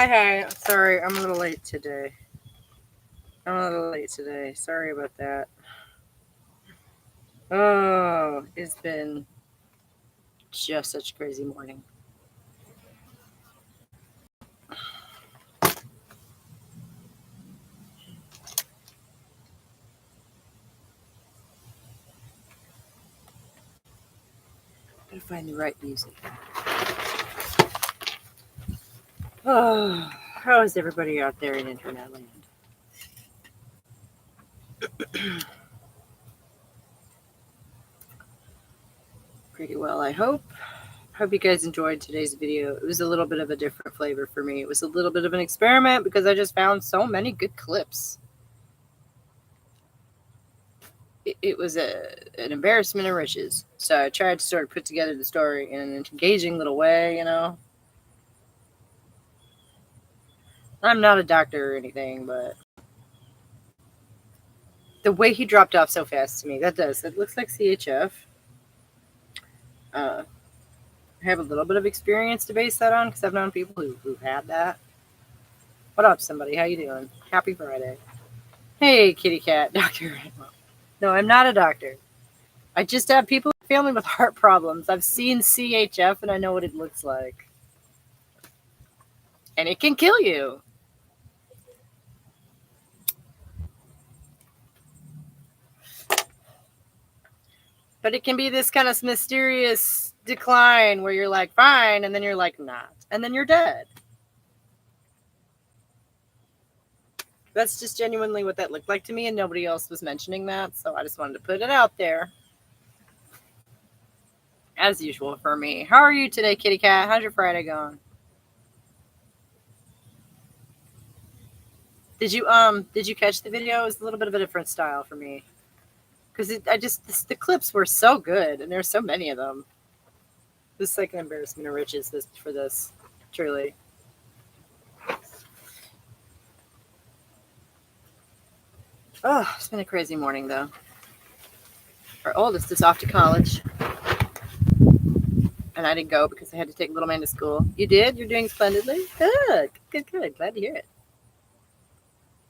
Hi. Sorry, I'm a little late today. Sorry about that. Oh, it's been just such a crazy morning. Gotta find the right music. Oh, how is everybody out there in internet land? Pretty well, I hope. Hope you guys enjoyed today's video. It was a little bit of a different flavor for me. It was a little bit of an experiment because I just found so many good clips. It was an embarrassment of riches. So I tried to sort of put together the story in an engaging little way, I'm not a doctor or anything, but the way he dropped off so fast to me, it looks like CHF. I have a little bit of experience to base that on because I've known people who've had that. What up, somebody? How you doing? Happy Friday. Hey, kitty cat, doctor. No, I'm not a doctor. I just have people in my family with heart problems. I've seen CHF and I know what it looks like. And it can kill you. But it can be this kind of mysterious decline where you're like, fine, and then you're like, not. And then you're dead. That's just genuinely what that looked like to me, and nobody else was mentioning that, so I just wanted to put it out there. As usual for me. How are you today, kitty cat? How's your Friday going? Did you catch the video? It was a little bit of a different style for me. Because the clips were so good, and there's so many of them. This is like an embarrassment of riches for this, truly. Oh, it's been a crazy morning, though. Our oldest is off to college. And I didn't go because I had to take little man to school. You did? You're doing splendidly? Good. Glad to hear it.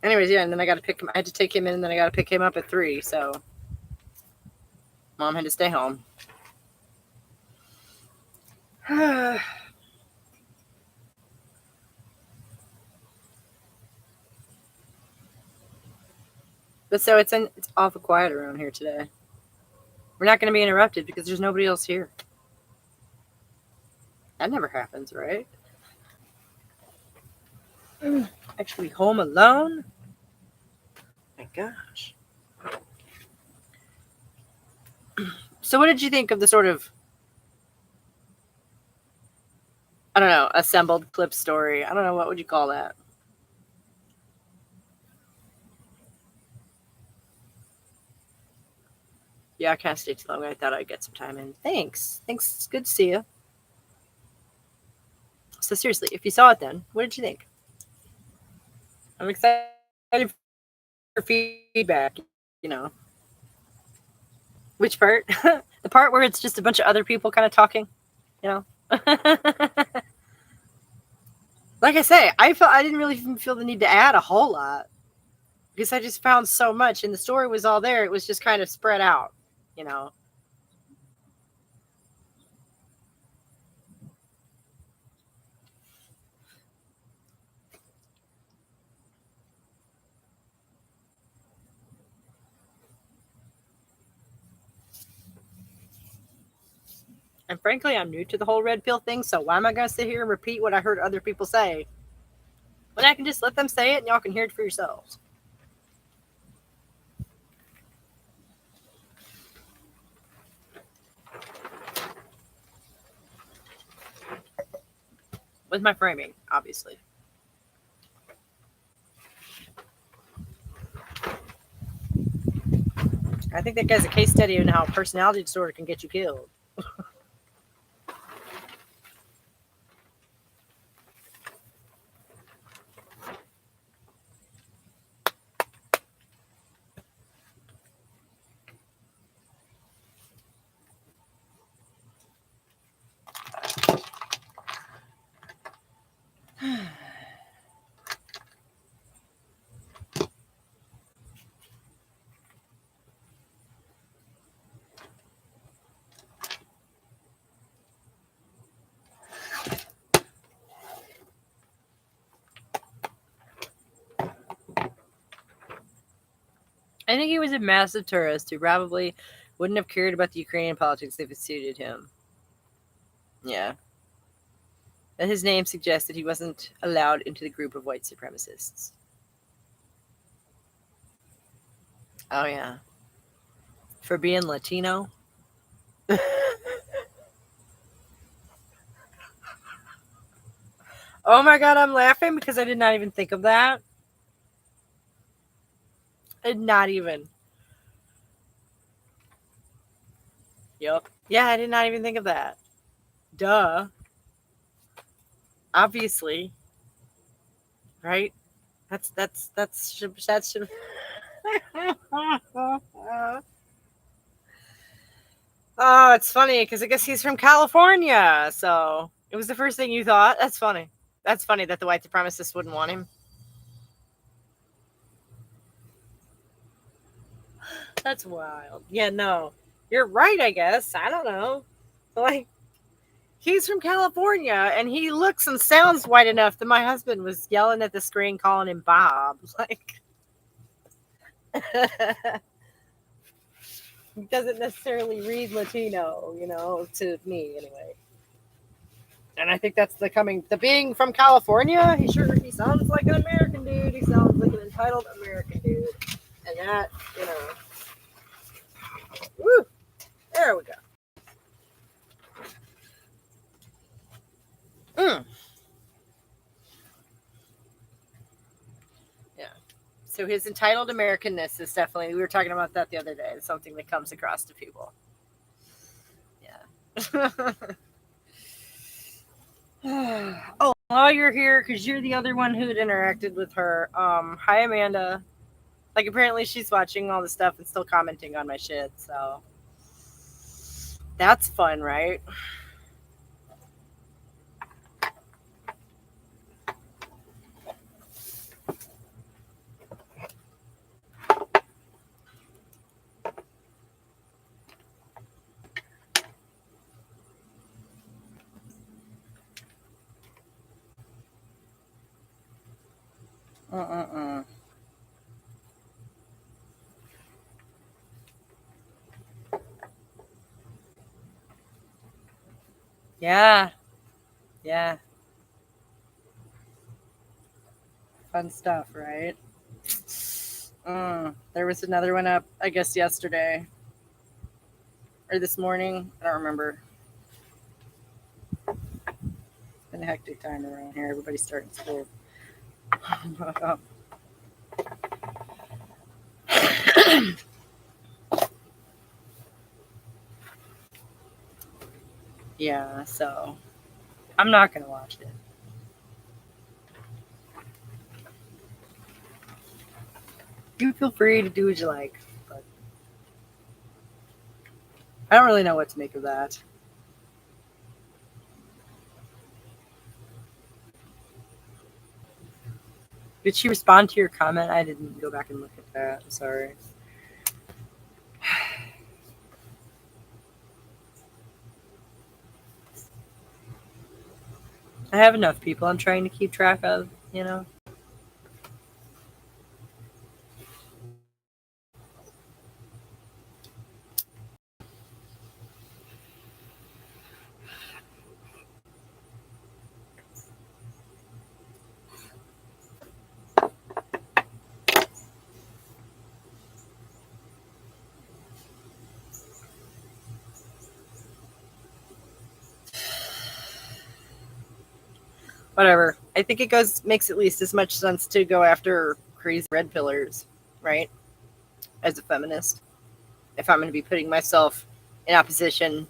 Anyways, yeah, and then I had to take him in, and then I got to pick him up at 3, so Mom had to stay home. But so it's awful quiet around here today. We're not going to be interrupted because there's nobody else here. That never happens, right? Actually, home alone? My gosh. So what did you think of the sort of, I don't know, assembled clip story? I don't know, what would you call that? Yeah, I can't stay too long. I thought I'd get some time in. Thanks. It's good to see you. So seriously, if you saw it then, what did you think? I'm excited for feedback, Which part? The part where it's just a bunch of other people kind of talking, Like I say, I didn't really feel the need to add a whole lot because I just found so much and the story was all there. It was just kind of spread out, And frankly, I'm new to the whole red pill thing, so why am I going to sit here and repeat what I heard other people say when I can just let them say it and y'all can hear it for yourselves? With my framing, obviously. I think that guy's a case study in how personality disorder can get you killed. I think he was a massive tourist who probably wouldn't have cared about the Ukrainian politics if it suited him. Yeah. And his name suggests that he wasn't allowed into the group of white supremacists. Oh, yeah. For being Latino? Oh my god, I'm laughing because I did not even think of that. Not even. Yup. Yeah, I did not even think of that. Duh. Obviously. Right? That's Oh, it's funny because I guess he's from California, so it was the first thing you thought. That's funny. That's funny that the white supremacists wouldn't want him. That's wild. Yeah, no, you're right. I guess I don't know. Like he's from California, and he looks and sounds white enough that my husband was yelling at the screen, calling him Bob. Like he doesn't necessarily read Latino, to me anyway. And I think that's the being from California. He sounds like an American dude. He sounds like an entitled American dude, and that woo, there we go. Mm. Yeah. So his entitled Americanness is definitely. We were talking about that the other day. It's something that comes across to people. Yeah. Oh, while you're here, because you're the other one who'd interacted with her. Hi Amanda. Like apparently she's watching all the stuff and still commenting on my shit. So that's fun, right? Mm-mm-mm. Yeah. Yeah. Fun stuff, right? There was another one up, I guess, yesterday or this morning. I don't remember. It's been a hectic time around here. Everybody's starting school. Yeah, so I'm not going to watch it. You feel free to do what you like, but I don't really know what to make of that. Did she respond to your comment? I didn't go back and look at that. I'm sorry. I have enough people I'm trying to keep track of. Whatever. I think it makes at least as much sense to go after crazy red pillars, right? As a feminist. If I'm going to be putting myself in opposition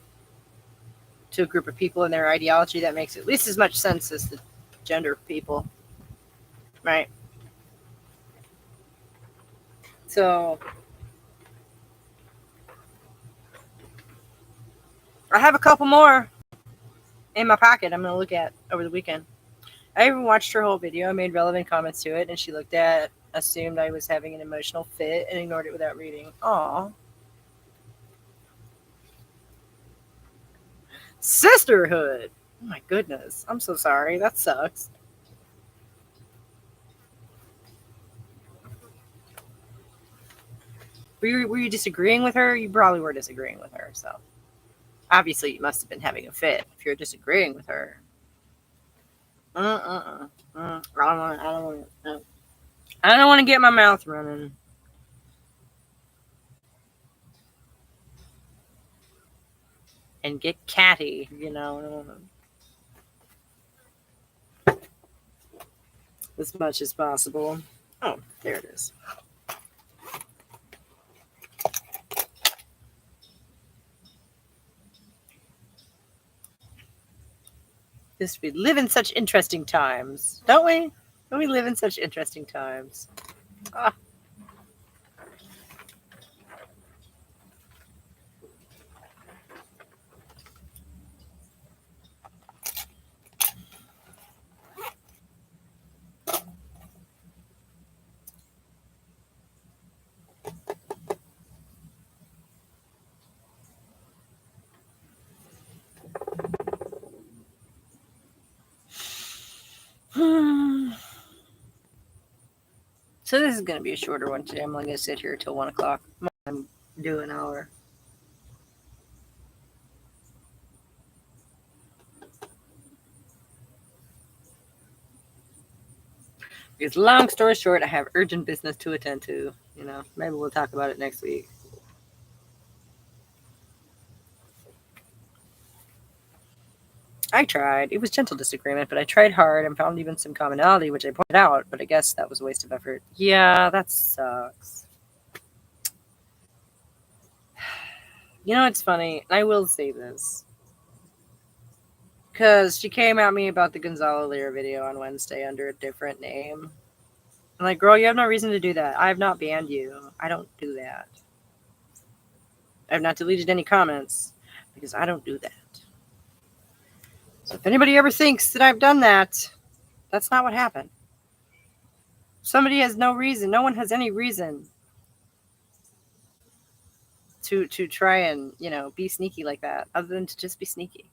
to a group of people and their ideology, that makes at least as much sense as the gender people, right? So I have a couple more in my pocket I'm going to look at over the weekend. I even watched her whole video, made relevant comments to it, and she assumed I was having an emotional fit and ignored it without reading. Aw. Sisterhood. Oh my goodness. I'm so sorry. That sucks. Were you disagreeing with her? You probably were disagreeing with her. So obviously you must have been having a fit if you're disagreeing with her. I don't want. I don't want. I don't want to get my mouth running. And get catty, as much as possible. Oh, there it is. This we live in such interesting times, don't we? Don't we live in such interesting times? Ah. So this is going to be a shorter one today. I'm only going to sit here till 1 o'clock. I'm do an hour. Because long story short, I have urgent business to attend to. Maybe we'll talk about it next week. I tried. It was gentle disagreement, but I tried hard and found even some commonality, which I pointed out, but I guess that was a waste of effort. Yeah, that sucks. It's funny. I will say this. Because she came at me about the Gonzalo Lira video on Wednesday under a different name. I'm like, girl, you have no reason to do that. I have not banned you. I don't do that. I have not deleted any comments because I don't do that. So if anybody ever thinks that I've done that, that's not what happened. Somebody has no reason. No one has any reason to try and, be sneaky like that other than to just be sneaky.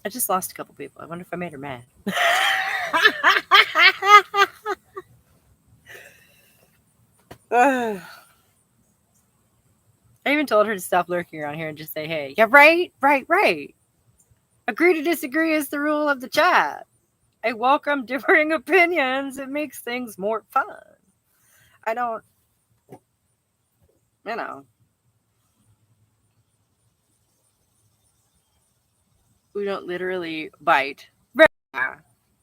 I just lost a couple people. I wonder if I made her mad. I even told her to stop lurking around here and just say, hey, yeah, right. Agree to disagree is the rule of the chat. I welcome differing opinions. It makes things more fun. I don't, we don't literally bite.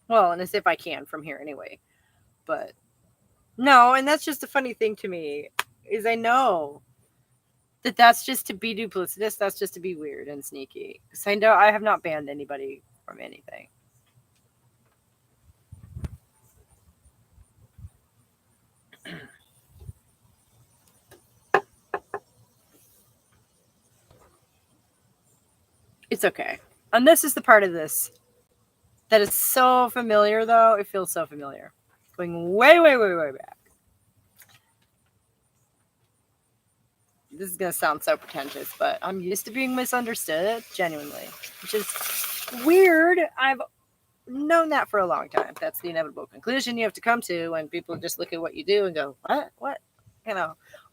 Well, and as if I can from here anyway. But no, and that's just a funny thing to me, is I know that that's just to be duplicitous. That's just to be weird and sneaky. Because I know I have not banned anybody from anything. It's okay. And this is the part of this that is so familiar, though. It feels so familiar. Going way, way, way, way back. This is going to sound so pretentious, but I'm used to being misunderstood, genuinely. Which is weird. I've known that for a long time. That's the inevitable conclusion you have to come to when people just look at what you do and go, what?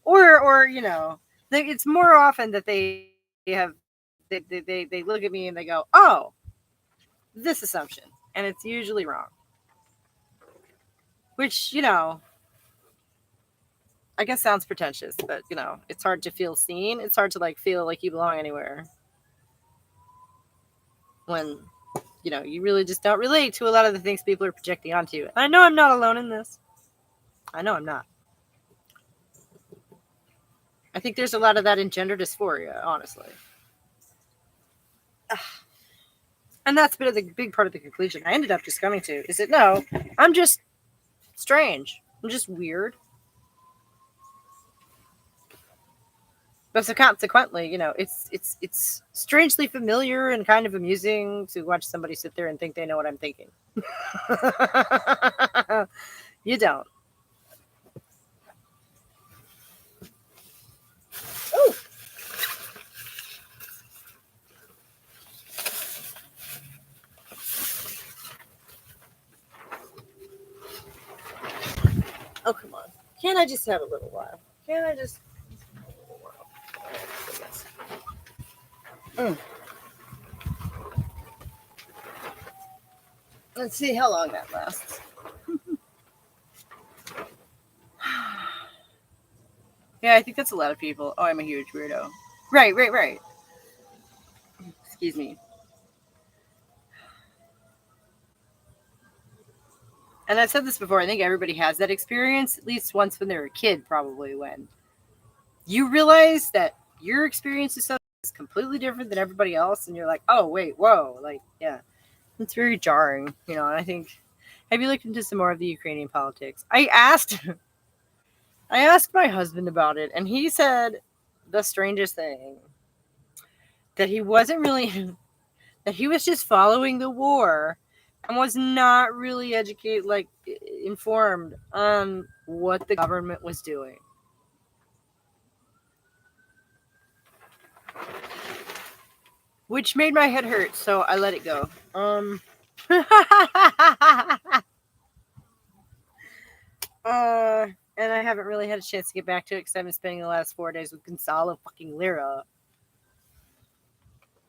Or it's more often that they look at me and they go, oh, this assumption. And it's usually wrong. Which, I guess sounds pretentious, but, it's hard to feel seen. It's hard to, feel like you belong anywhere. When, you really just don't relate to a lot of the things people are projecting onto you. And I know I'm not alone in this. I know I'm not. I think there's a lot of that in gender dysphoria, honestly. And that's been a big part of the conclusion I ended up just coming to, is that no, I'm just strange. I'm just weird. But so consequently, it's strangely familiar and kind of amusing to watch somebody sit there and think they know what I'm thinking. You don't. Ooh. Oh, come on. Can't I just have a little while? Can't I just? Mm. Let's see how long that lasts. Yeah, I think that's a lot of people. Oh, I'm a huge weirdo. Right. Excuse me. And I've said this before. I think everybody has that experience at least once when they're a kid, probably when you realize that your experience is completely different than everybody else, and you're like, oh wait, whoa, like yeah, it's very jarring, you know. And I think, have you looked into some more of the Ukrainian politics? I asked my husband about it, and he said the strangest thing, that he wasn't really that he was just following the war and was not really educated, like informed on what the government was doing. Which made my head hurt, so I let it go. And I haven't really had a chance to get back to it because I've been spending the last 4 days with Gonzalo fucking Lira.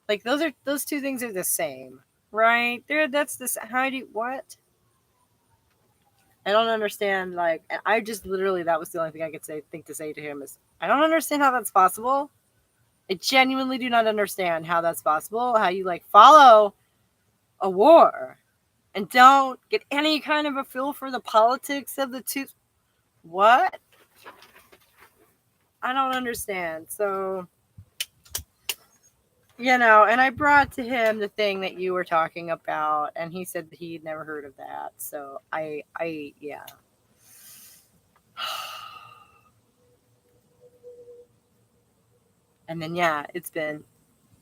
Like those two things are the same, right? That's this. How do you, what? I don't understand. Like I just literally that was the only thing I could think to say to him is I don't understand how that's possible. I genuinely do not understand how that's possible. How you like follow a war and don't get any kind of a feel for the politics of the two. What? I don't understand. So, you know, and I brought to him the thing that you were talking about, and he said that he'd never heard of that. So yeah. And then, yeah, it's been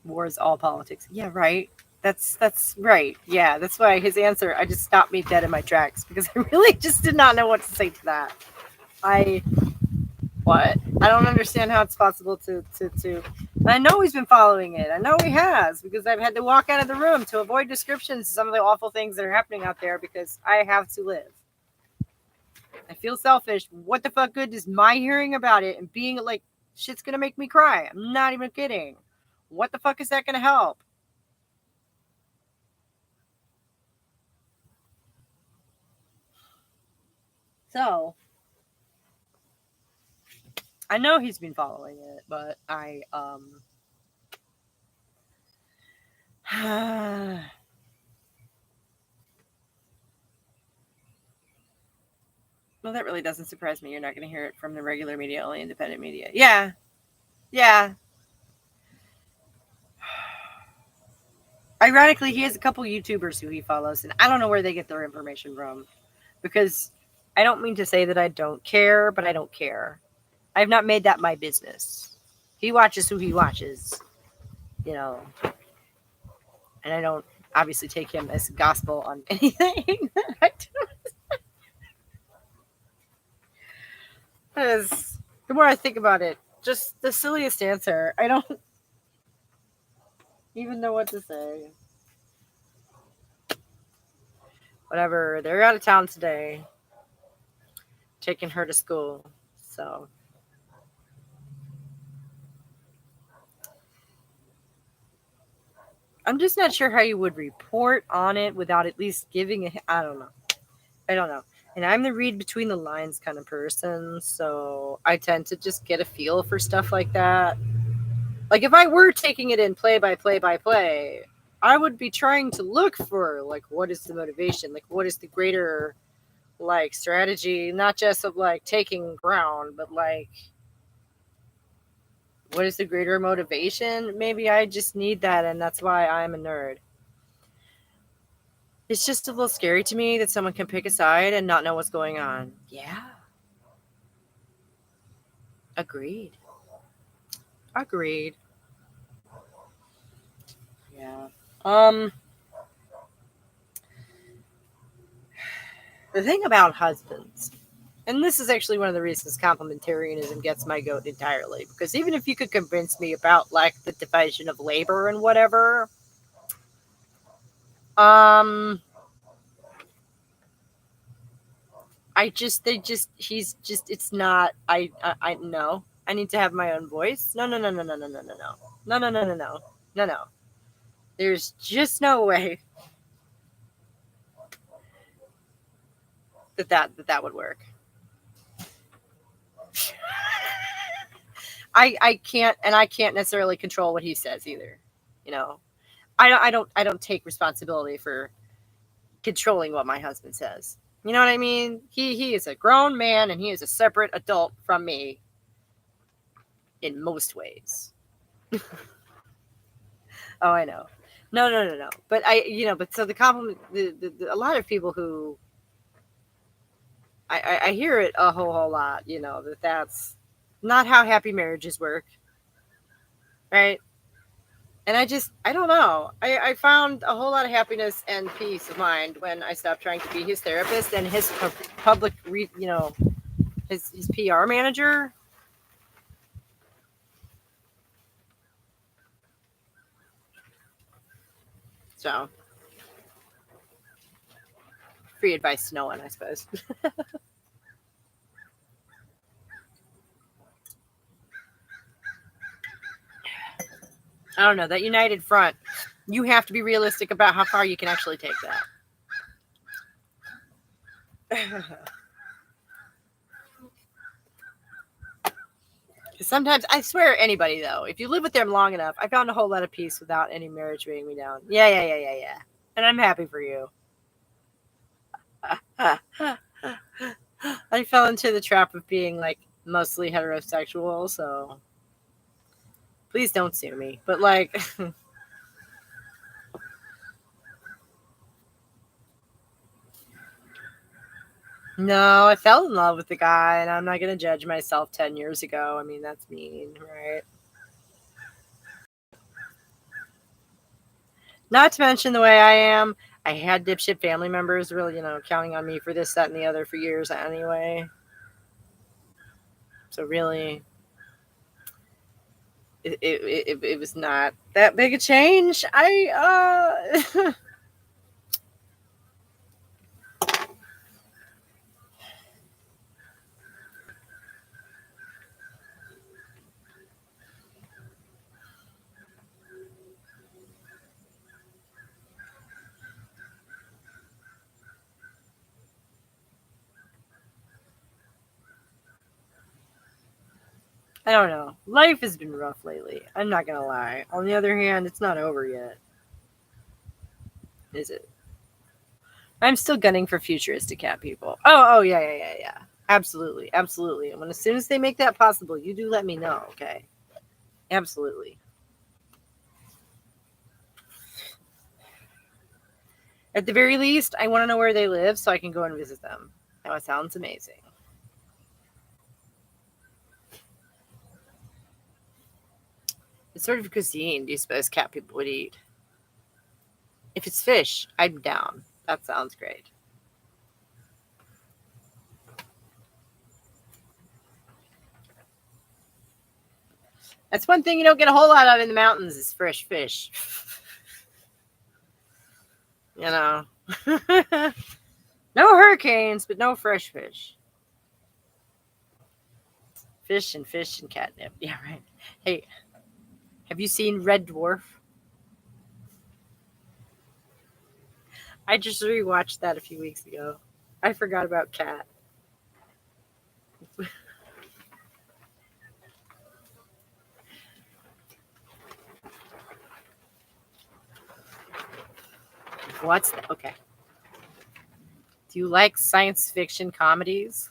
wars, all politics. Yeah, right. That's right. Yeah, that's why his answer, I just stopped me dead in my tracks because I really just did not know what to say to that. What? I don't understand how it's possible to. I know he's been following it. I know he has because I've had to walk out of the room to avoid descriptions of some of the awful things that are happening out there because I have to live. I feel selfish. What the fuck good is my hearing about it and being like, shit's gonna make me cry? I'm not even kidding. What the fuck is that gonna help? So, I know he's been following it, but well, that really doesn't surprise me. You're not going to hear it from the regular media, only independent media. Yeah. Ironically, he has a couple YouTubers who he follows, and I don't know where they get their information from because I don't mean to say that I don't care, but I don't care. I've not made that my business. He watches who he watches, you know, and I don't obviously take him as gospel on anything. Because the more I think about it, just the silliest answer. I don't even know what to say. Whatever. They're out of town today, taking her to school. So I'm just not sure how you would report on it without at least giving a. I don't know. And I'm the read between the lines kind of person, so I tend to just get a feel for stuff like that. Like if I were taking it in play by play, I would be trying to look for like what is the motivation, like what is the greater like strategy, not just of like taking ground, but like what is the greater motivation? Maybe I just need that, and that's why I'm a nerd. It's just a little scary to me that someone can pick a side and not know what's going on. Yeah. Agreed. Agreed. Yeah. The thing about husbands, and this is actually one of the reasons complementarianism gets my goat entirely, because even if you could convince me about like the division of labor and whatever, um he's just, it's not, no. I need to have my own voice. No, no, no, no, no, no, no, no, no. No, no, no, no, no. No, no. There's just no way that would work. I can't, and I can't necessarily control what he says either. You know, I don't take responsibility for controlling what my husband says. You know what I mean? He is a grown man and he is a separate adult from me in most ways. Oh, I know. No, no, no, no. But but so the compliment, a lot of people who I hear it a whole lot. That's not how happy marriages work, right? And I don't know. I found a whole lot of happiness and peace of mind when I stopped trying to be his therapist and his public, his PR manager. So, free advice to no one, I suppose. I don't know. That united front, you have to be realistic about how far you can actually take that. Sometimes, I swear, anybody, though, if you live with them long enough, I found a whole lot of peace without any marriage weighing me down. Yeah, yeah, yeah, yeah, yeah. And I'm happy for you. I fell into the trap of being like mostly heterosexual, so please don't sue me. But like, no, I fell in love with the guy, and I'm not gonna judge myself 10 years ago. I mean, that's mean, right? Not to mention the way I am. I had dipshit family members really, counting on me for this, that, and the other for years anyway. So really, it was not that big a change. I don't know. Life has been rough lately. I'm not gonna lie. On the other hand, it's not over yet, is it? I'm still gunning for futuristic cat people. Oh, yeah, yeah, yeah, yeah. Absolutely, absolutely. And as soon as they make that possible, you do let me know, okay? Absolutely. At the very least, I want to know where they live so I can go and visit them. That sounds amazing. What sort of cuisine do you suppose cat people would eat? If it's fish, I'm down. That sounds great. That's one thing you don't get a whole lot of in the mountains is fresh fish. You know. No hurricanes, but no fresh fish. Fish and catnip. Yeah, right. Hey, have you seen Red Dwarf? I just rewatched that a few weeks ago. I forgot about Cat. What's that? Okay. Do you like science fiction comedies?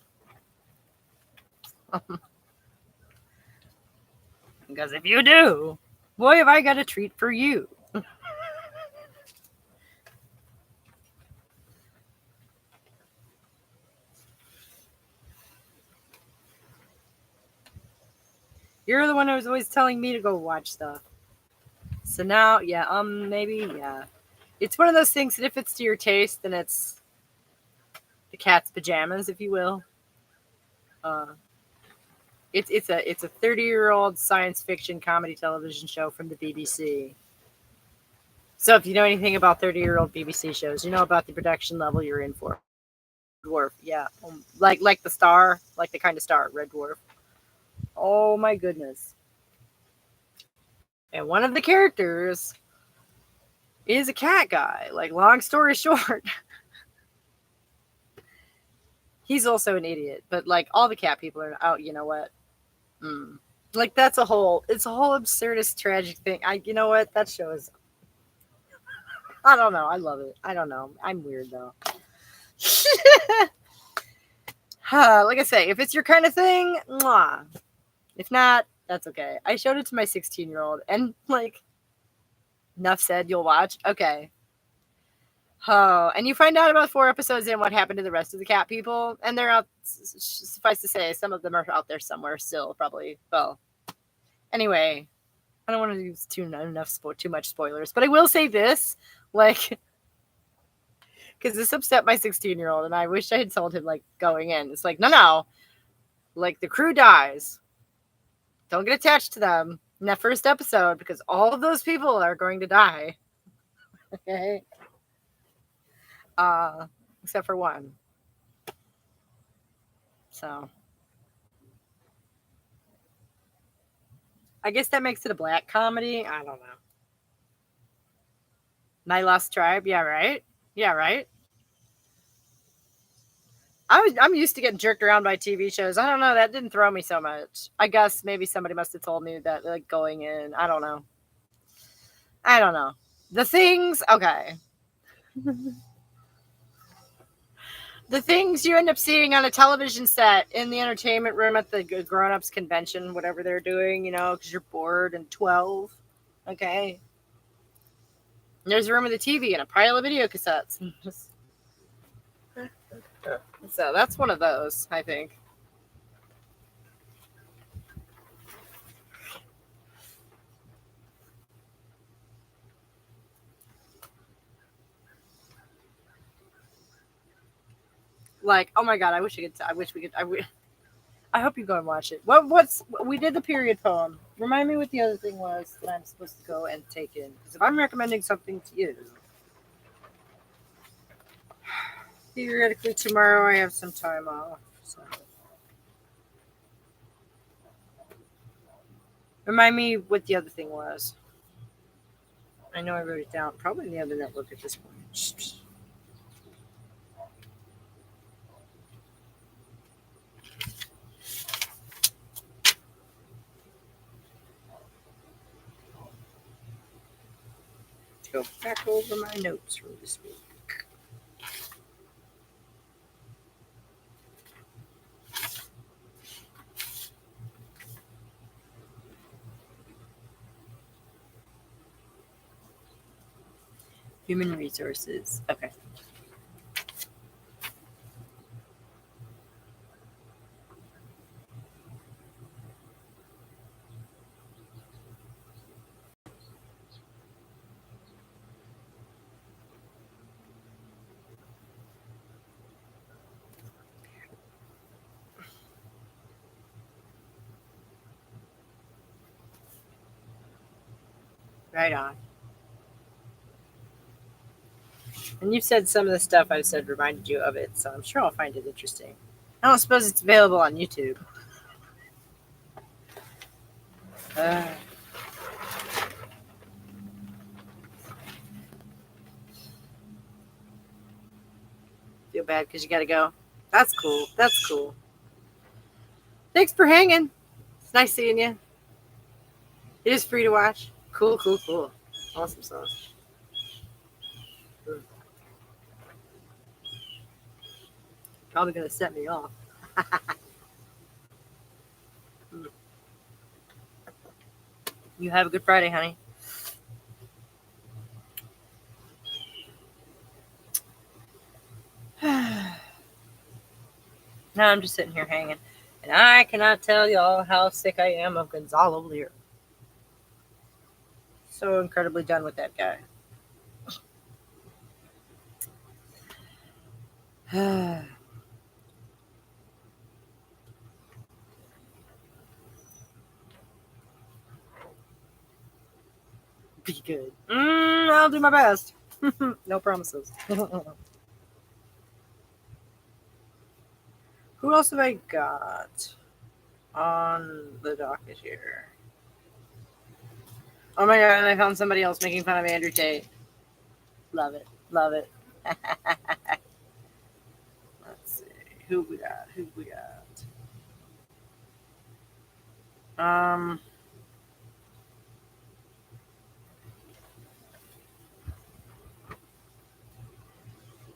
Because if you do, boy, have I got a treat for you. You're the one who was always telling me to go watch stuff. So now, yeah, maybe, yeah. It's one of those things that if it's to your taste, then it's the cat's pajamas, if you will. Uh, it's a 30-year-old science fiction comedy television show from the BBC. So if you know anything about 30-year-old BBC shows, you know about the production level you're in for. Dwarf, yeah. Like the star, like the kind of star, red dwarf. Oh my goodness. And one of the characters is a cat guy. Like, long story short, he's also an idiot. But like all the cat people are out, you know what? Mm. Like it's a whole absurdist tragic thing. You know what? That show is, I don't know. I love it. I don't know. I'm weird though. Like I say, if it's your kind of thing, mwah. If not, that's okay. I showed it to my 16-year-old and like, enough said, you'll watch. Okay. Oh, and you find out about 4 episodes in what happened to the rest of the cat people, and they're out. Suffice to say, some of them are out there somewhere still, probably. Well, anyway, I don't want to use too much spoilers, but I will say this, like, because this upset my 16-year-old, and I wish I had told him like going in. It's like, no, like the crew dies. Don't get attached to them in that first episode because all of those people are going to die. Okay. Except for one. So I guess that makes it a black comedy. I don't know. My Lost Tribe. Yeah, right. Yeah, right. I'm used to getting jerked around by TV shows. I don't know. That didn't throw me so much. I guess maybe somebody must have told me that, like, going in. I don't know. I don't know. The things. Okay. The things you end up seeing on a television set in the entertainment room at the grown-ups convention, whatever they're doing, because you're bored and 12. Okay. And there's a room with a TV and a pile of video cassettes. So that's one of those, I think. Like, oh my god, I wish we could. I hope you go and watch it. We did the period poem. Remind me what the other thing was that I'm supposed to go and take in. Because if I'm recommending something to you, theoretically tomorrow I have some time off. So remind me what the other thing was. I know I wrote it down. Probably in the other network at this point. Go back over my notes from this week. Human resources. Okay. Right on. And you said some of the stuff I've said reminded you of it, so I'm sure I'll find it interesting. I don't suppose it's available on YouTube. Uh, feel bad because you got to go. That's cool. That's cool. Thanks for hanging. It's nice seeing you. It is free to watch. Cool, cool, cool. Awesome sauce. Probably going to set me off. You have a good Friday, honey. Now I'm just sitting here hanging. And I cannot tell y'all how sick I am of Gonzalo Lear. So incredibly done with that guy. Be good. I'll do my best. No promises. Who else have I got on the docket here? Oh my god, and I found somebody else making fun of Andrew Tate. Love it. Love it. Let's see. Who we got?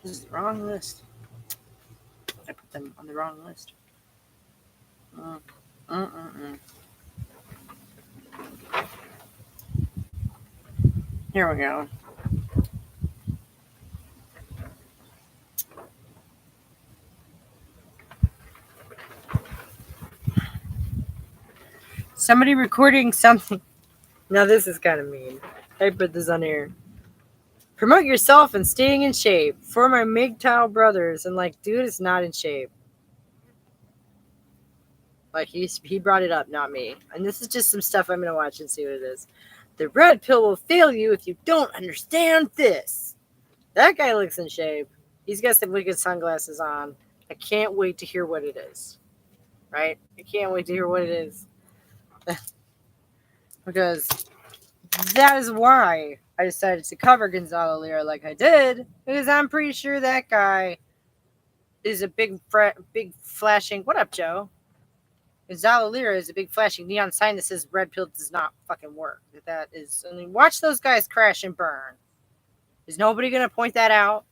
This is the wrong list. I put them on the wrong list. Here we go. Somebody recording something. Now this is kind of mean. I put this on here. Promote yourself and staying in shape. For my MGTOW brothers. And like, dude is not in shape. Like, he brought it up, not me. And this is just some stuff I'm going to watch and see what it is. The red pill will fail you if you don't understand this. That guy looks in shape. He's got some wicked sunglasses on. I can't wait to hear what it is. Right? I can't wait to hear what it is. Because that is why I decided to cover Gonzalo Lira like I did. Because I'm pretty sure that guy is a big flashing... What up, Joe? Gonzalo Lira is a big flashing neon sign that says red pill does not fucking work. That is... I mean, watch those guys crash and burn. Is nobody going to point that out?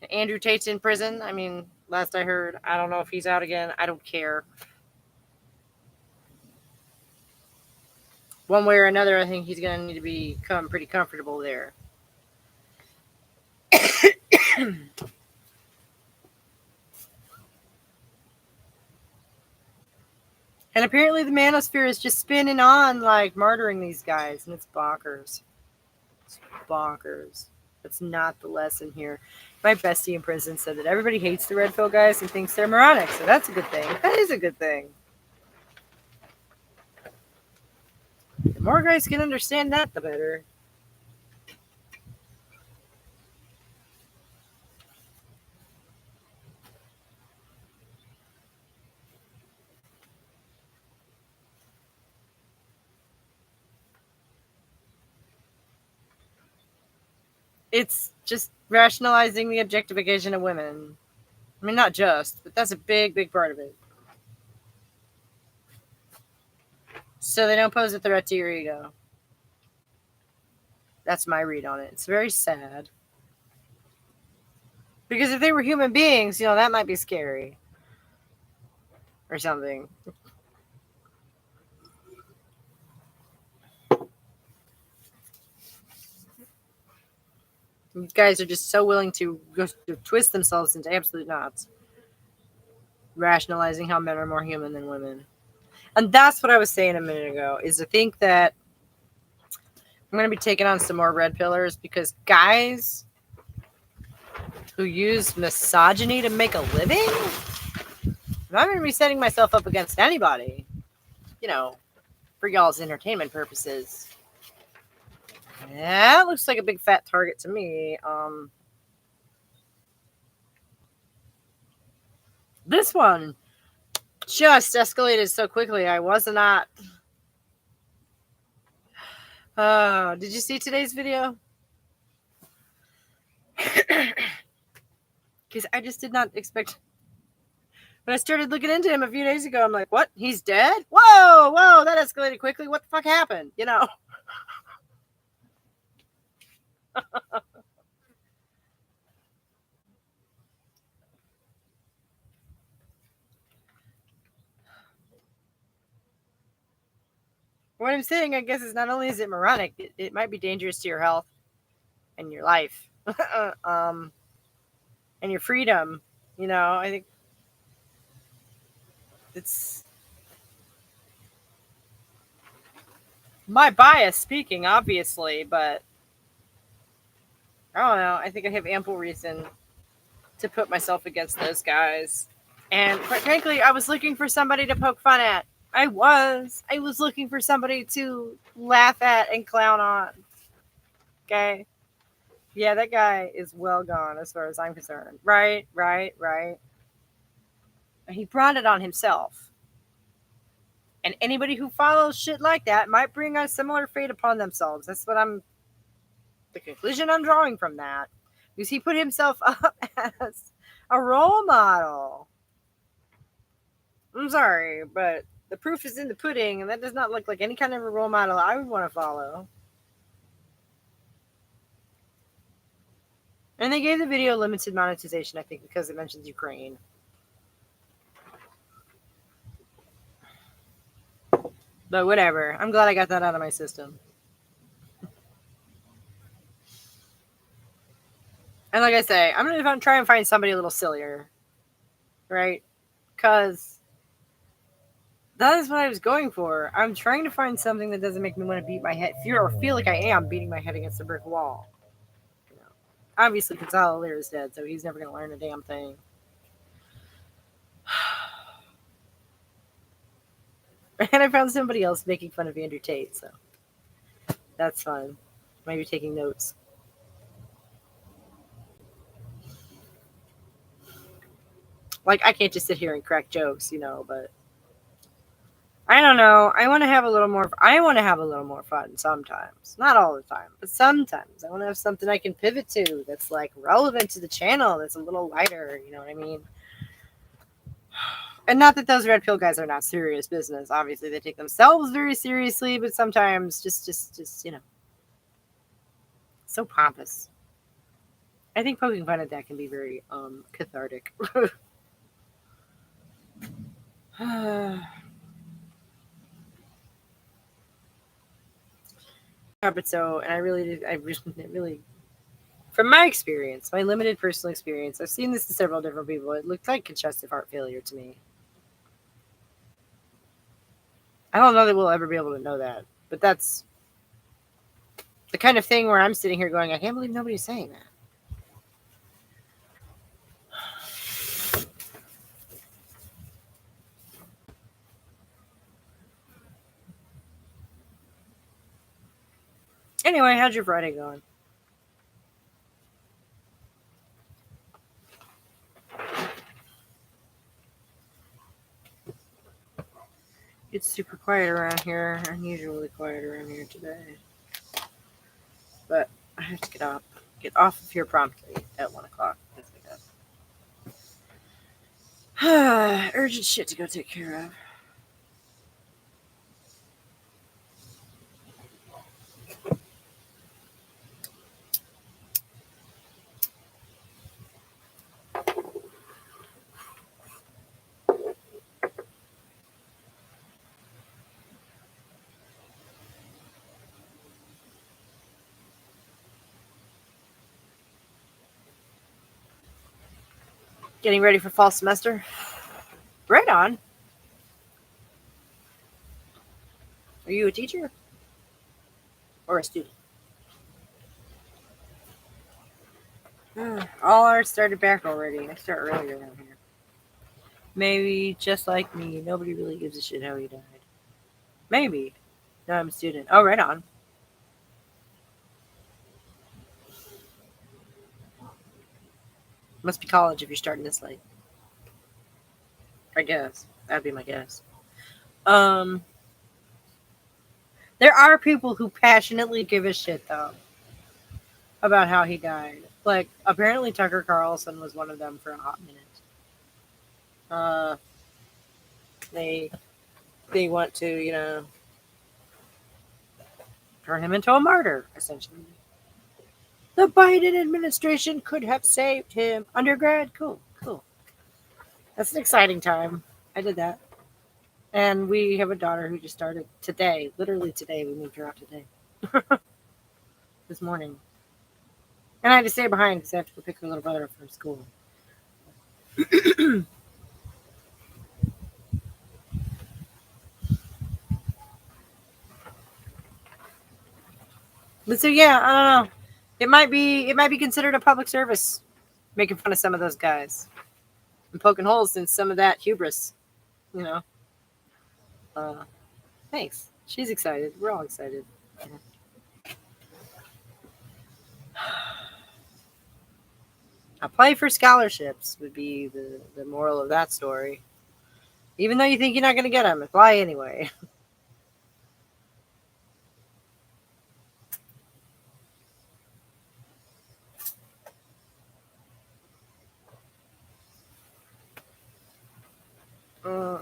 Andrew Tate's in prison. I mean, last I heard, I don't know if he's out again. I don't care. One way or another, I think he's going to need to become pretty comfortable there. And apparently the manosphere is just spinning on, like, murdering these guys. And it's bonkers. It's bonkers. That's not the lesson here. My bestie in prison said that everybody hates the red pill guys and thinks they're moronic. So that's a good thing. That is a good thing. The more guys can understand that, the better. It's just rationalizing the objectification of women. I mean, not just, but that's a big, big part of it. So they don't pose a threat to your ego. That's my read on it. It's very sad. Because if they were human beings, that might be scary. Or something. You guys are just so willing to twist themselves into absolute knots. Rationalizing how men are more human than women. And that's what I was saying a minute ago, is to think that I'm going to be taking on some more red pillars because guys who use misogyny to make a living, I'm going to be setting myself up against anybody, for y'all's entertainment purposes. That looks like a big fat target to me. This one just escalated so quickly. I was not. Did you see today's video? Because I just did not expect. When I started looking into him a few days ago, I'm like, what? He's dead? Whoa, that escalated quickly. What the fuck happened? What I'm saying, I guess, is not only is it moronic, it might be dangerous to your health and your life, and your freedom. I think it's my bias speaking, obviously, but I don't know. I think I have ample reason to put myself against those guys. And quite frankly, I was looking for somebody to poke fun at. I was looking for somebody to laugh at and clown on. Okay? Yeah, that guy is well gone as far as I'm concerned. Right. He brought it on himself. And anybody who follows shit like that might bring a similar fate upon themselves. That's the conclusion I'm drawing from that. Because he put himself up as a role model. I'm sorry, but the proof is in the pudding, and that does not look like any kind of a role model I would want to follow. And they gave the video limited monetization, I think, because it mentions Ukraine. But whatever. I'm glad I got that out of my system. And like I say, I'm going to try and find somebody a little sillier. Right? Because that is what I was going for. I'm trying to find something that doesn't make me want to beat my head, feel like I am beating my head against a brick wall. You know, obviously, Gonzalo Lear is dead, so he's never going to learn a damn thing. And I found somebody else making fun of Andrew Tate, so that's fun. Maybe taking notes. Like, I can't just sit here and crack jokes, but I don't know. I want to have a little more fun sometimes. Not all the time, but sometimes. I want to have something I can pivot to that's like relevant to the channel, that's a little lighter, you know what I mean? And not that those red pill guys are not serious business. Obviously, they take themselves very seriously, but sometimes just so pompous. I think poking fun at that can be very cathartic. But so, and I really, from my experience, my limited personal experience, I've seen this to several different people. It looked like congestive heart failure to me. I don't know that we'll ever be able to know that, but that's the kind of thing where I'm sitting here going, I can't believe nobody's saying that. Anyway, how's your Friday going? It's super quiet around here, unusually quiet around here today. But I have to get off of here promptly at 1 o'clock. Urgent shit to go take care of. Getting ready for fall semester? Right on. Are you a teacher? Or a student? All ours started back already. I start earlier around here. Maybe just like me, nobody really gives a shit how he died. Maybe. No, I'm a student. Oh, right on. Must be college if you're starting this late. I guess. That'd be my guess. There are people who passionately give a shit, though, about how he died. Like, apparently Tucker Carlson was one of them for a hot minute. They want to, turn him into a martyr, essentially. The Biden administration could have saved him. Undergrad? Cool. That's an exciting time. I did that. And we have a daughter who just started today. Literally today. We moved her out today. This morning. And I had to stay behind because I have to go pick her little brother up from school. But so yeah, I don't know. It might be considered a public service, making fun of some of those guys and poking holes in some of that hubris. You know. Thanks. She's excited. We're all excited. Apply for scholarships would be the moral of that story. Even though you think you're not going to get them, apply anyway.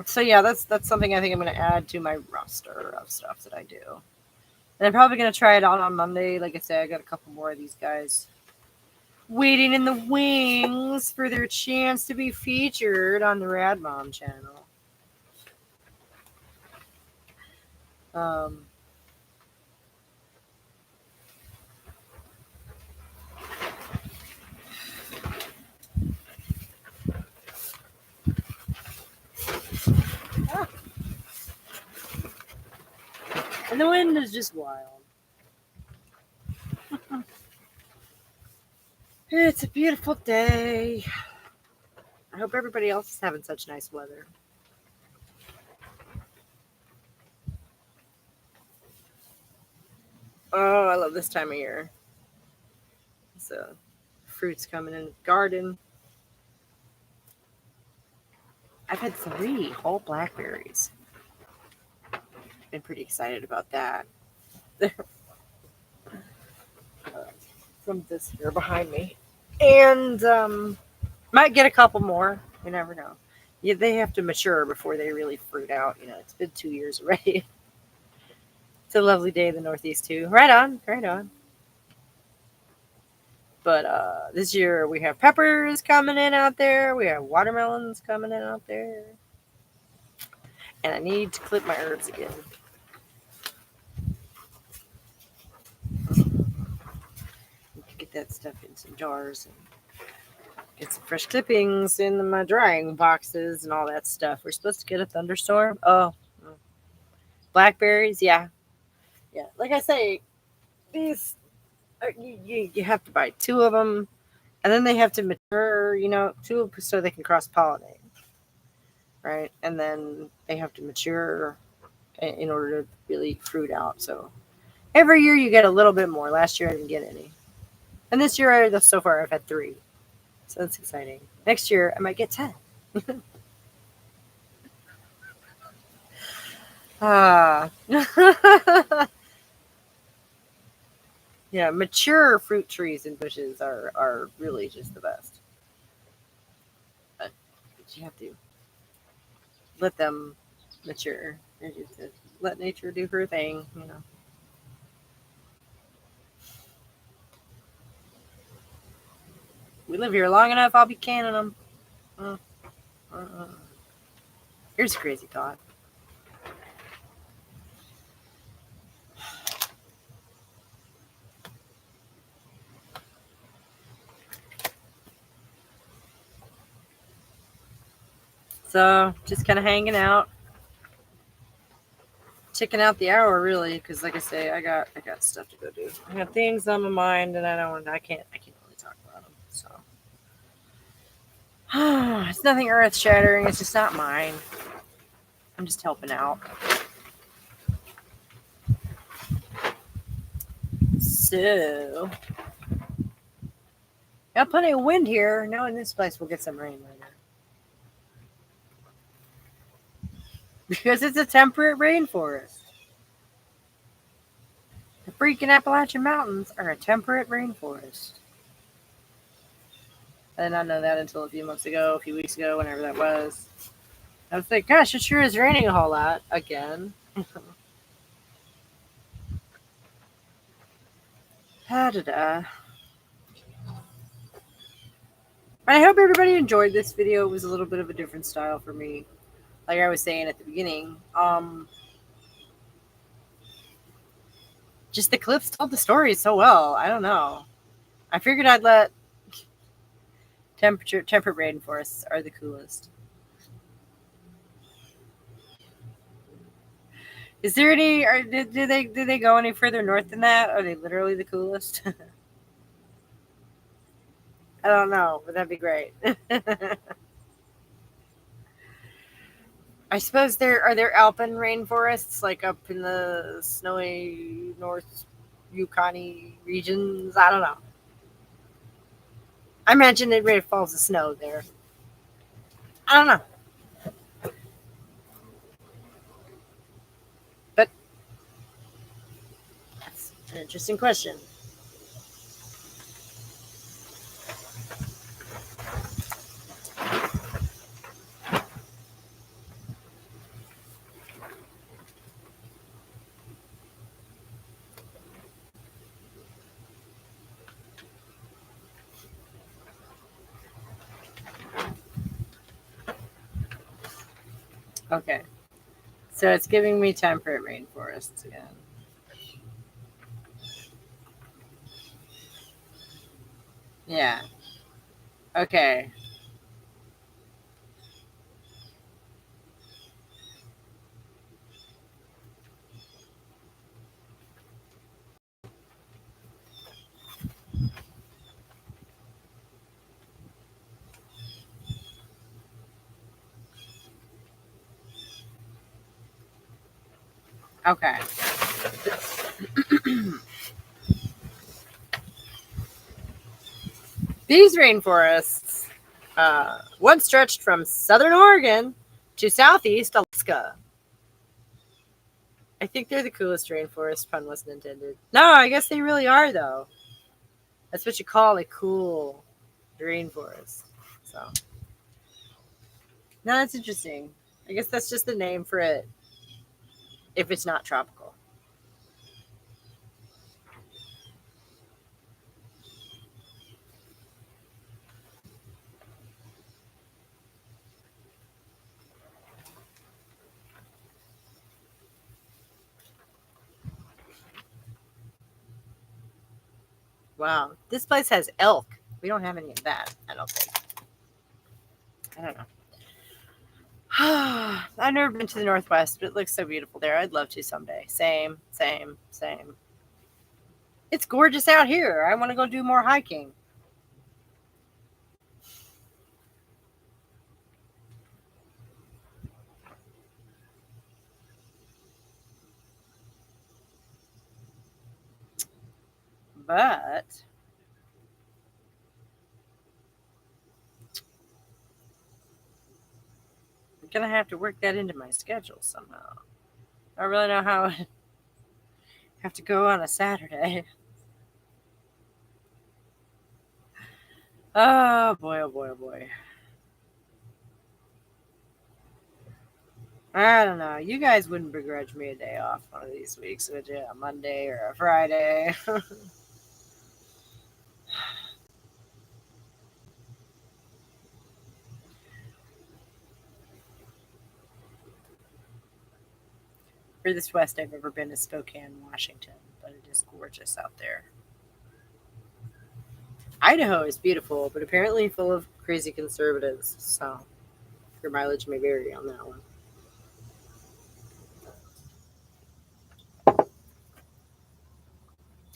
So yeah, that's something I think I'm going to add to my roster of stuff that I do. And I'm probably going to try it out on Monday. Like I said, I got a couple more of these guys waiting in the wings for their chance to be featured on the Rad Mom channel. Um, and the wind is just wild. It's a beautiful day. I hope everybody else is having such nice weather. Oh, I love this time of year. So, fruits coming in the garden. I've had 3 whole blackberries. Been pretty excited about that. From this here behind me. And might get a couple more. You never know. Yeah, they have to mature before they really fruit out. You know, it's been 2 years already. It's a lovely day in the Northeast too. Right on, right on. But this year we have peppers coming in out there. We have watermelons coming in out there. And I need to clip my herbs again. Get that stuff in some jars and get some fresh clippings in my drying boxes and all that stuff. We're supposed to get a thunderstorm. Oh, blackberries, yeah, yeah. Like I say, these you have to buy 2 of them, and then they have to mature. You know, 2 so they can cross pollinate, right? And then they have to mature in order to really fruit out. So every year you get a little bit more. Last year I didn't get any, and this year so far I've had 3. So that's exciting. Next year I might get 10. Ah. Yeah, mature fruit trees and bushes are really just the best. But you have to let them mature. You have to let nature do her thing, you know. We live here long enough, I'll be canning them. Uh, uh. Here's a crazy thought. So, just kind of hanging out, checking out the hour, really, because like I say, I got stuff to go do. I got things on my mind, and I can't really talk about them. So, it's nothing earth shattering. It's just not mine. I'm just helping out. So, got plenty of wind here. Now in this place, we'll get some rain later. Because it's a temperate rainforest. The freaking Appalachian Mountains are a temperate rainforest. I did not know that until a few weeks ago, whenever that was. I was like, gosh, it sure is raining a whole lot again. Da-da-da. I hope everybody enjoyed this video. It was a little bit of a different style for me. Like I was saying at the beginning. Just the clips told the story so well. I don't know. I figured I'd let temperate rainforests are the coolest. Is there any? Did they go any further north than that? Are they literally the coolest? I don't know, but that'd be great. I suppose there alpine rainforests like up in the snowy North Yukon regions. I don't know. I imagine it really falls of snow there. I don't know. But that's an interesting question. Okay. So it's giving me temperate rainforests again. Yeah. Okay. Okay. These rainforests once stretched from southern Oregon to southeast Alaska. I think they're the coolest rainforest. Pun wasn't intended. No, I guess they really are, though. That's what you call a cool rainforest. So, no, that's interesting. I guess that's just the name for it if it's not tropical. Wow. This place has elk. We don't have any of that, I don't think. I don't know. I've never been to the Northwest, but it looks so beautiful there. I'd love to someday. Same, same, same. It's gorgeous out here. I want to go do more hiking. But I'm going to have to work that into my schedule somehow. I don't really know how I have to go on a Saturday. Oh boy, oh boy, oh boy. I don't know. You guys wouldn't begrudge me a day off one of these weeks, would you? A Monday or a Friday? Furthest west I've ever been is Spokane, Washington, but it is gorgeous out there. Idaho is beautiful, but apparently full of crazy conservatives, so your mileage may vary on that one.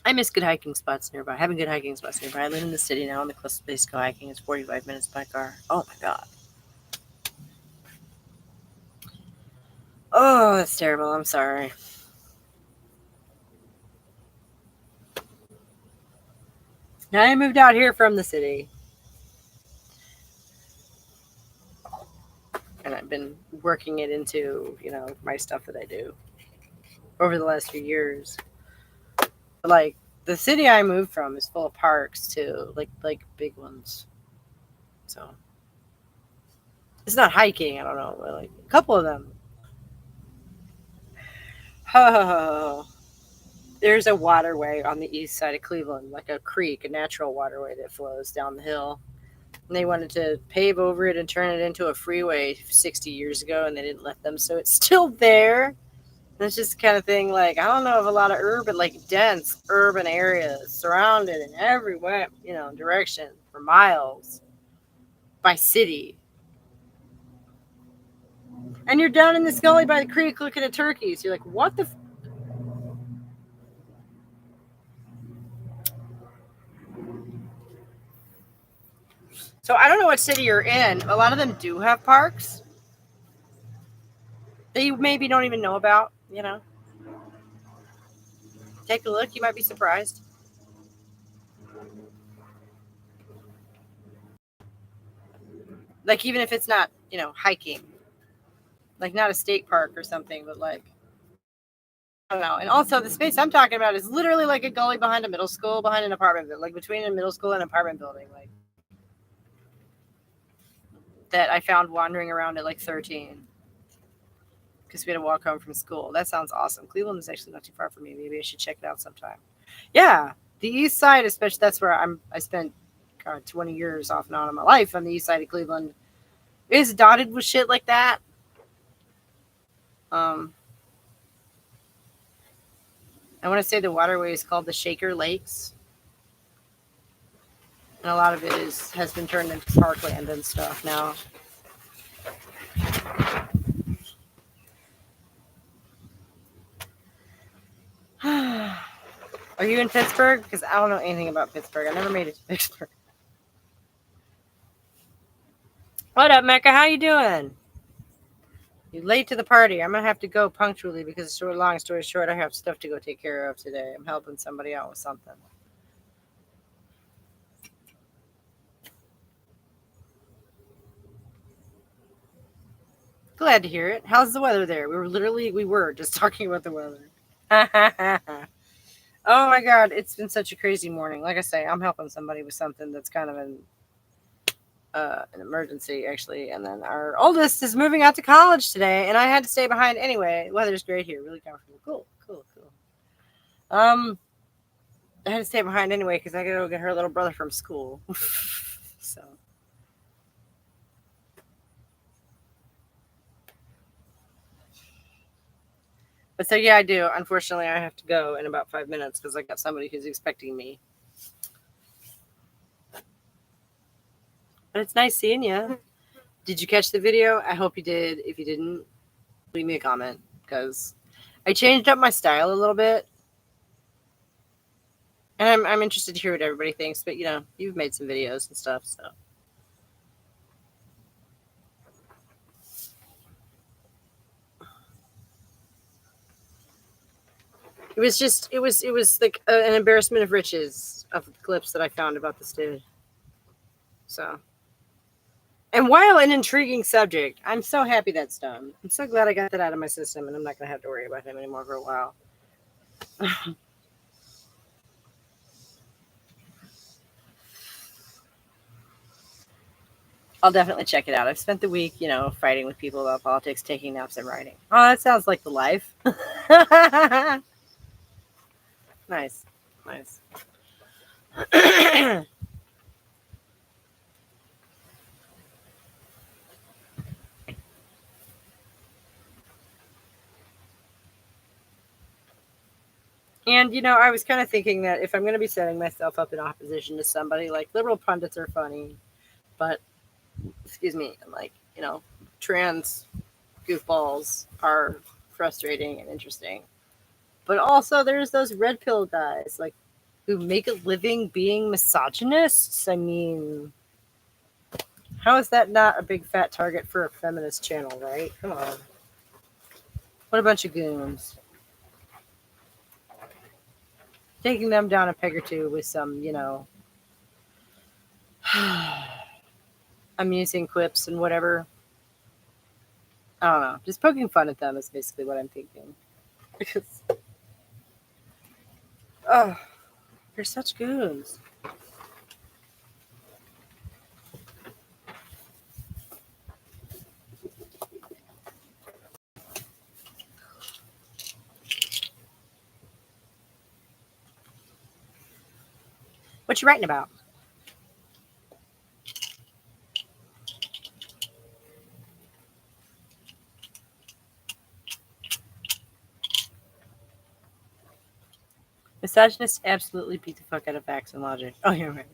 I miss good hiking spots nearby. Having good hiking spots nearby. I live in the city now, and the closest place to go hiking is 45 minutes by car. Oh my god. Oh, that's terrible. I'm sorry. Now I moved out here from the city, and I've been working it into, my stuff that I do over the last few years. But like the city I moved from is full of parks too, like big ones. So it's not hiking. I don't know, but like a couple of them. Oh, there's a waterway on the east side of Cleveland, like a creek, a natural waterway that flows down the hill. And they wanted to pave over it and turn it into a freeway 60 years ago, and they didn't let them. So it's still there. And it's just the kind of thing like, I don't know of a lot of urban, like dense urban areas surrounded in every way, direction for miles by city. And you're down in this gully by the creek looking at turkeys. You're like, what the? So I don't know what city you're in. A lot of them do have parks that you maybe don't even know about. Take a look. You might be surprised. Like, even if it's not, hiking, like not a state park or something, but like, I don't know. And also, the space I'm talking about is literally like a gully behind a middle school, behind an apartment building, like between a middle school and an apartment building, like that I found wandering around at like 13 because we had to walk home from school. That sounds awesome. Cleveland is actually not too far from me. Maybe I should check it out sometime. Yeah, the east side, especially, that's where I spent 20 years off and on in my life on the east side of Cleveland. It's dotted with shit like that. Um, I want to say the waterway is called the Shaker Lakes, and a lot of it has been turned into parkland and stuff now. Are you in Pittsburgh? Because I don't know anything about Pittsburgh. I never made it to Pittsburgh. What up, Mecca? How you doing? You late to the party. I'm gonna have to go punctually because, long story short, I have stuff to go take care of today. I'm helping somebody out with something. Glad to hear it. How's the weather there? We were just talking about the weather. Oh my god, it's been such a crazy morning. Like I say, I'm helping somebody with something that's kind of an emergency, actually. And then our oldest is moving out to college today, and I had to stay behind anyway. Weather's great here, really comfortable. Cool. I had to stay behind anyway because I gotta go get her little brother from school. So. But so yeah, I do. Unfortunately, I have to go in about 5 minutes because I got somebody who's expecting me. But it's nice seeing you. Did you catch the video? I hope you did. If you didn't, leave me a comment because I changed up my style a little bit, and I'm interested to hear what everybody thinks. But you've made some videos and stuff, so. It was like an embarrassment of riches of the clips that I found about this dude. So. And while an intriguing subject, I'm so happy that's done. I'm so glad I got that out of my system, and I'm not going to have to worry about him anymore for a while. I'll definitely check it out. I've spent the week, fighting with people about politics, taking naps, and writing. Oh, that sounds like the life. Nice. And, I was kind of thinking that if I'm going to be setting myself up in opposition to somebody, like, liberal pundits are funny, but, excuse me, like, trans goofballs are frustrating and interesting. But also there's those red pill guys, like, who make a living being misogynists. I mean, how is that not a big fat target for a feminist channel, right? Come on. What a bunch of goons. Taking them down a peg or two with some, amusing quips and whatever. I don't know. Just poking fun at them is basically what I'm thinking. Because, oh, they're such goons. What you writing about? Misogynists absolutely beat the fuck out of facts and logic. Oh, yeah, right.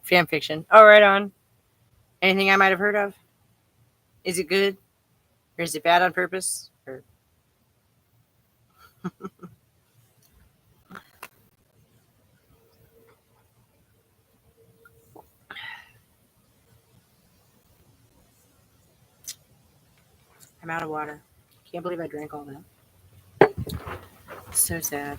Fan fiction. Oh, right on. Anything I might have heard of? Is it good? Or is it bad on purpose? Or... I'm out of water. Can't believe I drank all that. So sad.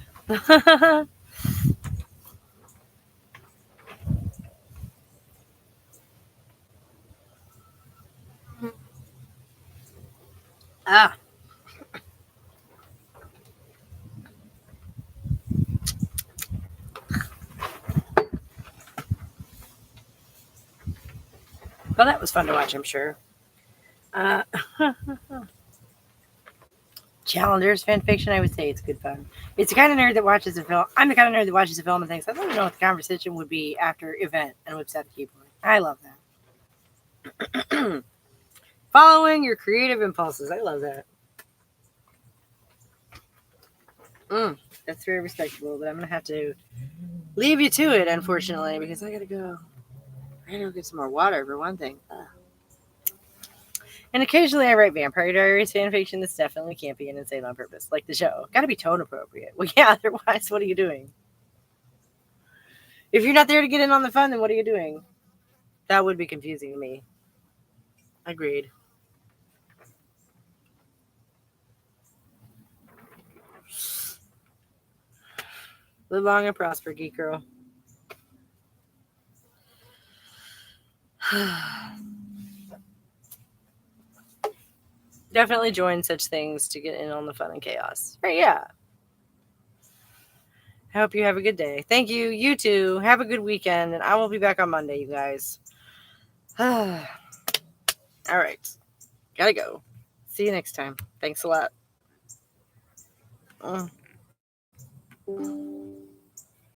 Ah. Well, that was fun to watch, I'm sure. Uh, Challengers fan fiction, I would say it's good fun. It's the kind of nerd that watches a film. I'm the kind of nerd that watches a film and thinks, I don't know what the conversation would be after event and whips out the keyboard. I love that. Following your creative impulses. I love that. That's very respectable, but I'm going to have to leave you to it, unfortunately, because I got to go. I got to go get some more water, for one thing. Ugh. And occasionally I write Vampire Diaries fanfiction that's definitely campy and insane on purpose, like the show. Gotta be tone appropriate. Well, yeah, otherwise, what are you doing? If you're not there to get in on the fun, then what are you doing? That would be confusing to me. Agreed. Live long and prosper, geek girl. Definitely join such things to get in on the fun and chaos. Right, yeah. I hope you have a good day. Thank you. You too. Have a good weekend, and I will be back on Monday, you guys. All right. Gotta go. See you next time. Thanks a lot.